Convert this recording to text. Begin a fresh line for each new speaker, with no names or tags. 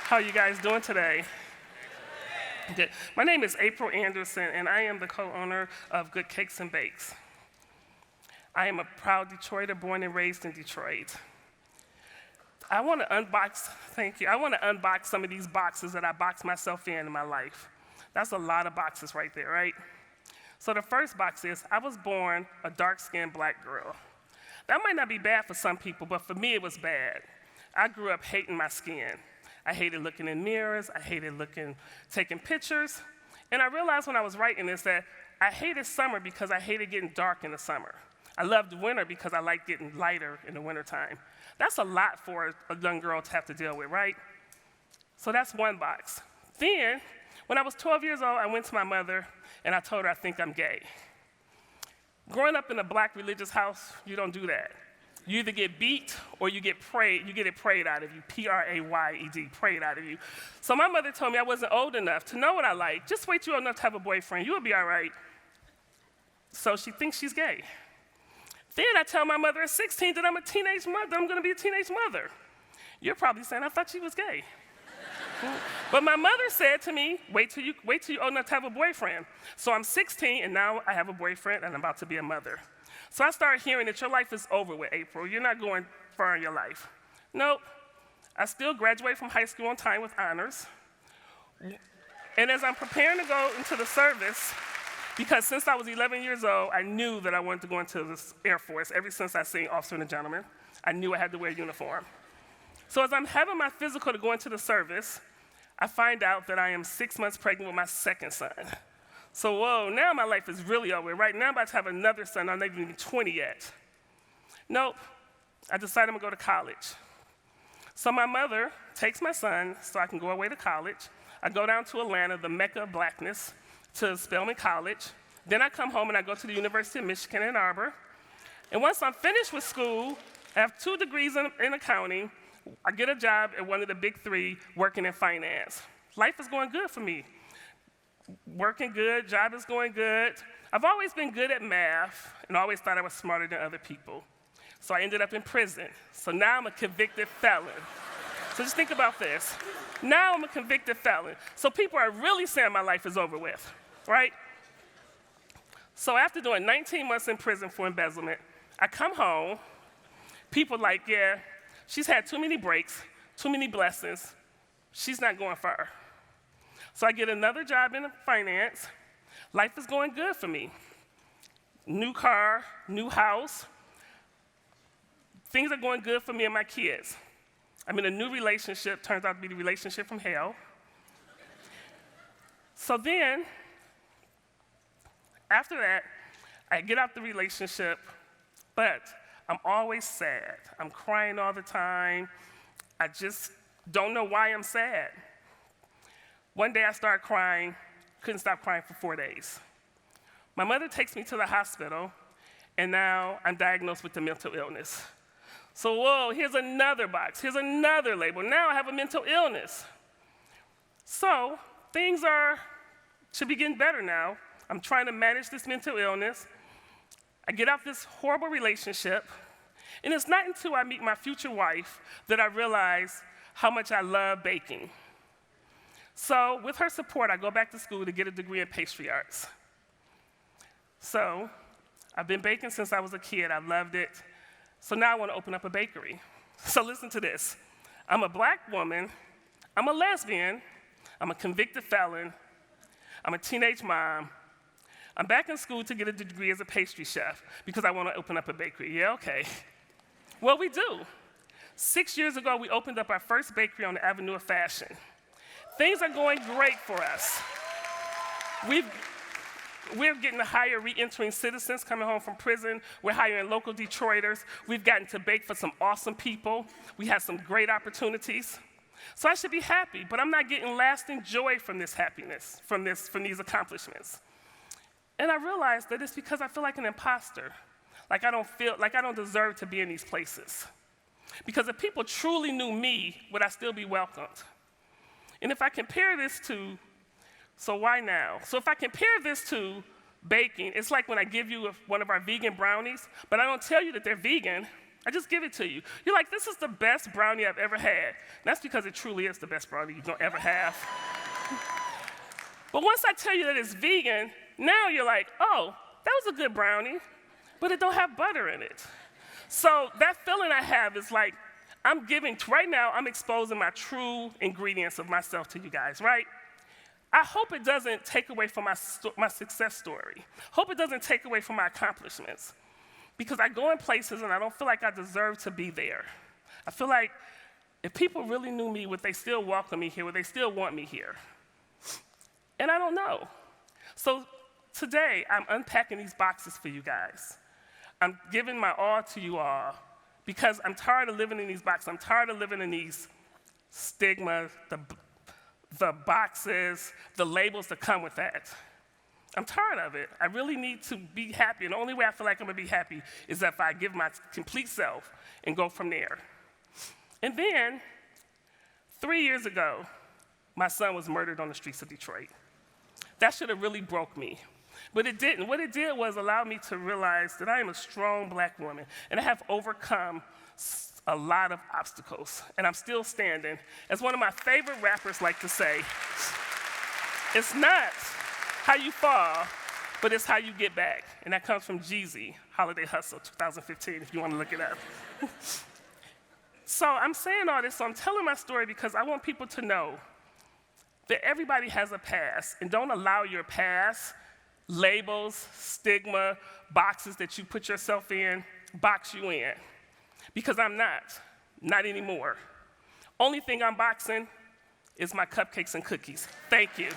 How are you guys doing today? Good. My name is April Anderson, and I am the co-owner of Good Cakes and Bakes. I am a proud Detroiter, born and raised in Detroit. I want to unbox, thank you, I want to unbox some of these boxes that I boxed myself in my life. That's a lot of boxes right there, right? So the first box is, I was born a dark-skinned black girl. That might not be bad for some people, but for me it was bad. I grew up hating my skin. I hated looking in mirrors, I hated taking pictures, and I realized when I was writing this that I hated summer because I hated getting dark in the summer. I loved winter because I liked getting lighter in the wintertime. That's a lot for a young girl to have to deal with, right? So that's one box. Then, when I was 12 years old, I went to my mother and I told her I think I'm gay. Growing up in a black religious house, you don't do that. You either get beat or you get it prayed out of you, P-R-A-Y-E-D, prayed out of you. So my mother told me I wasn't old enough to know what I like. Just wait till you're old enough to have a boyfriend, you'll be all right. So she thinks she's gay. Then I tell my mother at 16 that I'm a teenage mother, I'm gonna be a teenage mother. You're probably saying, I thought she was gay. But my mother said to me, wait till you're old enough to have a boyfriend. So I'm 16 and now I have a boyfriend and I'm about to be a mother. So I started hearing that your life is over with, April. You're not going far in your life. Nope. I still graduate from high school on time with honors. And as I'm preparing to go into the service, because since I was 11 years old, I knew that I wanted to go into the Air Force. Ever since I seen Officer and a Gentleman, I knew I had to wear a uniform. So as I'm having my physical to go into the service, I find out that I am 6 months pregnant with my second son. So whoa, now my life is really over. Right now I'm about to have another son, I'm not even 20 yet. Nope, I decided I'm gonna go to college. So my mother takes my son so I can go away to college. I go down to Atlanta, the mecca of blackness, to Spelman College. Then I come home and I go to the University of Michigan, Ann Arbor. And once I'm finished with school, I have 2 degrees in accounting. I get a job at one of the big 3 working in finance. Life is going good for me. Working good, job is going good. I've always been good at math and always thought I was smarter than other people. So I ended up in prison. So now I'm a convicted felon. So just think about this. Now I'm a convicted felon. So people are really saying my life is over with, right? So after doing 19 months in prison for embezzlement, I come home. People like, yeah, she's had too many breaks, too many blessings. She's not going far. So I get another job in finance. Life is going good for me. New car, new house. Things are going good for me and my kids. I'm in a new relationship, turns out to be the relationship from hell. So then, after that, I get out the relationship, but I'm always sad. I'm crying all the time. I just don't know why I'm sad. One day I started crying, couldn't stop crying for 4 days. My mother takes me to the hospital, and now I'm diagnosed with a mental illness. So whoa, here's another box, here's another label. Now I have a mental illness. So things should be getting better now. I'm trying to manage this mental illness. I get out this horrible relationship, and it's not until I meet my future wife that I realize how much I love baking. So with her support, I go back to school to get a degree in pastry arts. So I've been baking since I was a kid. I loved it. So now I want to open up a bakery. So listen to this. I'm a black woman. I'm a lesbian. I'm a convicted felon. I'm a teenage mom. I'm back in school to get a degree as a pastry chef because I want to open up a bakery. Yeah, okay. Well, we do. 6 years ago, we opened up our first bakery on the Avenue of Fashion. Things are going great for us. We're getting to hire re-entering citizens coming home from prison. We're hiring local Detroiters. We've gotten to bake for some awesome people. We have some great opportunities. So I should be happy, but I'm not getting lasting joy from this happiness, from these accomplishments. And I realized that it's because I feel like an imposter, like I don't deserve to be in these places. Because if people truly knew me, would I still be welcomed? And if I compare this to, so why now? So if I compare this to baking, it's like when I give you one of our vegan brownies, but I don't tell you that they're vegan. I just give it to you. You're like, this is the best brownie I've ever had. And that's because it truly is the best brownie you're gonna ever have. But once I tell you that it's vegan, now you're like, oh, that was a good brownie, but it don't have butter in it. So that feeling I have is like, right now, I'm exposing my true ingredients of myself to you guys, right? I hope it doesn't take away from my success story. Hope it doesn't take away from my accomplishments. Because I go in places and I don't feel like I deserve to be there. I feel like if people really knew me, would they still welcome me here? Would they still want me here? And I don't know. So today, I'm unpacking these boxes for you guys. I'm giving my all to you all because I'm tired of living in these boxes. I'm tired of living in these stigmas, the boxes, the labels that come with that. I'm tired of it. I really need to be happy, and the only way I feel like I'm gonna be happy is if I give my complete self and go from there. And then, 3 years ago, my son was murdered on the streets of Detroit. That should have really broke me, but it didn't. What it did was allow me to realize that I am a strong black woman, and I have overcome a lot of obstacles, and I'm still standing. As one of my favorite rappers like to say, it's not how you fall, but it's how you get back. And that comes from Jeezy, Holiday Hustle, 2015, if you want to look it up. So I'm saying all this, so I'm telling my story because I want people to know that everybody has a past, and don't allow your past, labels, stigma, boxes that you put yourself in, box you in. Because I'm not anymore. Only thing I'm boxing is my cupcakes and cookies. Thank you.